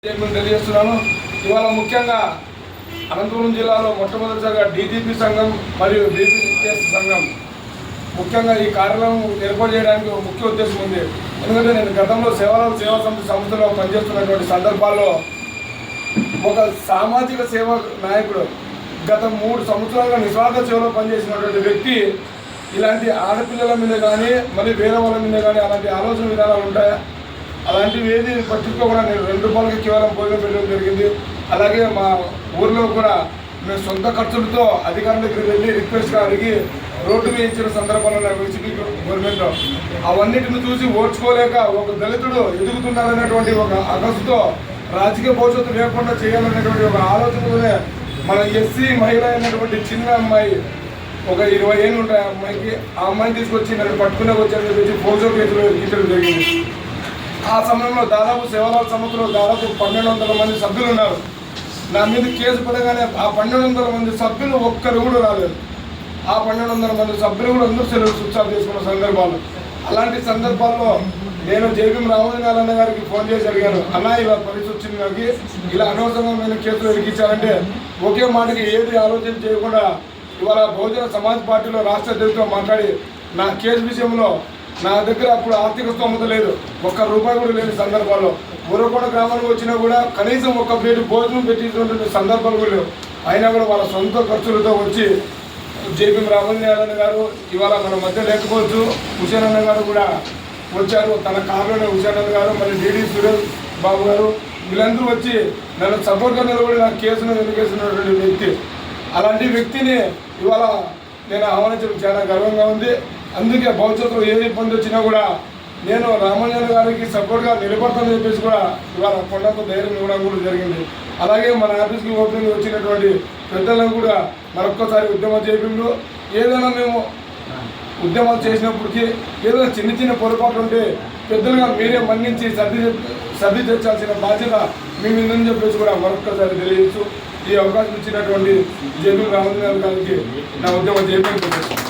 తెలియజేస్తున్నాను. ఇవాళ ముఖ్యంగా అనంతపురం జిల్లాలో మొట్టమొదటిసారిగా డీజీపీ సంఘం మరియు బీపీఎస్ సంఘం ముఖ్యంగా ఈ కార్యక్రమం ఏర్పాటు చేయడానికి ఒక ముఖ్య ఉద్దేశం ఉంది. ఎందుకంటే నేను గతంలో సేవా సమితి సంస్థలో పనిచేస్తున్నటువంటి సందర్భాల్లో ఒక సామాజిక సేవా నాయకుడు గత 3 సంవత్సరాలుగా నిస్వార్థ సేవలో పనిచేసినటువంటి వ్యక్తి ఇలాంటి ఆడపిల్లల మీద కానీ మరి వేరే వాళ్ళ మీద కానీ అలాంటి ఆలోచన విధానాలు ఉంటాయా? అలాంటివి ఏది పట్టించుకోకుండా నేను ₹2 కేవలం భోజనం పెట్టడం జరిగింది. అలాగే మా ఊర్లో కూడా మేము సొంత ఖర్చులతో అధికారుల దగ్గరికి వెళ్ళి రిక్వెస్ట్గా అడిగి రోడ్డు వేయించిన సందర్భాలలో వైసీపీ గవర్నమెంట్ అవన్నిటిని చూసి ఓడ్చుకోలేక ఒక దళితుడు ఎదుగుతున్నారనేటువంటి ఒక అగసుతో రాజకీయ భవిష్యత్తు లేకుండా చేయాలనేటువంటి ఒక ఆలోచనతోనే మన ఎస్సీ మహిళ అయినటువంటి చిన్న అమ్మాయి ఒక 20 ఏళ్ళు ఉంటాయి ఆ అమ్మాయిని తీసుకొచ్చి నన్ను పట్టుకునే వచ్చారని చెప్పి ఫోజో కేసులో ఎక్కించడం జరిగింది. ఆ సమయంలో దాదాపు సేవలాల సంస్థలో దాదాపు 1200 మంది సభ్యులు ఉన్నారు. నా మీద కేసు పడగానే ఆ 1200 మంది సభ్యులు ఒక్కరు కూడా రాలేదు. ఆ 1200 మంది సభ్యులు కూడా అందరూ సెలవు స్విచ్ ఆఫ్ చేసుకున్న సందర్భాలు. అలాంటి సందర్భాల్లో నేను జేబీ రామోజీనారాయణ గారికి ఫోన్ చేసి అడిగాను, అన్న ఇలా పరిస్థితి వచ్చింది, నాకు ఇలా అనవసరమైన కేసులు ఎరిగించారంటే ఒకే మాటకి ఏది ఆలోచన చేయకుండా ఇవాళ బహుజన సమాజ్ పార్టీలో రాష్ట్ర అధ్యక్షుడితో మాట్లాడి నా కేసు విషయంలో నా దగ్గర అప్పుడు ఆర్థిక స్తోమత లేదు, ₹1 కూడా లేని సందర్భాల్లో మురకొండ గ్రామానికి వచ్చినా కూడా కనీసం ఒక ప్లేటు భోజనం పెట్టినటువంటి సందర్భాలు కూడా లేవు. అయినా కూడా వాళ్ళ సొంత ఖర్చులతో వచ్చి జేబీ రామోజీనారాయణ గారు ఇవాళ మన మధ్య లేకపోవచ్చు, హుసేన్ అన్న గారు కూడా వచ్చారు. తన కారులోనే హుసేన్ అన్న గారు మరి డీడీ సురేష్ బాబు గారు వీళ్ళందరూ వచ్చి నన్ను సపోర్ట్గా నిలబడి నా కేసును వెనుకేసినటువంటి వ్యక్తి. అలాంటి వ్యక్తిని ఇవాళ నేను ఆహ్వానించడం చాలా గర్వంగా ఉంది. అందుకే భవిష్యత్తులో ఏ ఇబ్బంది వచ్చినా కూడా నేను రామోజీనారాయణ గారికి సపోర్ట్గా నిలబడతానని చెప్పేసి కూడా ఇవాళ కొండంత ధైర్యం ఇవ్వడం కూడా జరిగింది. అలాగే మన ఆఫీస్కి ఓపెనింగ్ వచ్చినటువంటి పెద్దలను కూడా మరొక్కసారి ఉద్యమం చేయడంలో ఏదైనా మేము ఉద్యమాలు చేసినప్పటికీ ఏదైనా చిన్న పొరపాట్లు ఉంటే పెద్దలుగా మీరే మన్నించి సర్ది తెచ్చాల్సిన బాధ్యత మీ మీదని చెప్పేసి కూడా మరొక్కసారి తెలియజేస్తూ ఈ అవకాశం ఇచ్చినటువంటి జేబీ రామోజీనారాయణ గారికి నా ఉద్యమం చేయడం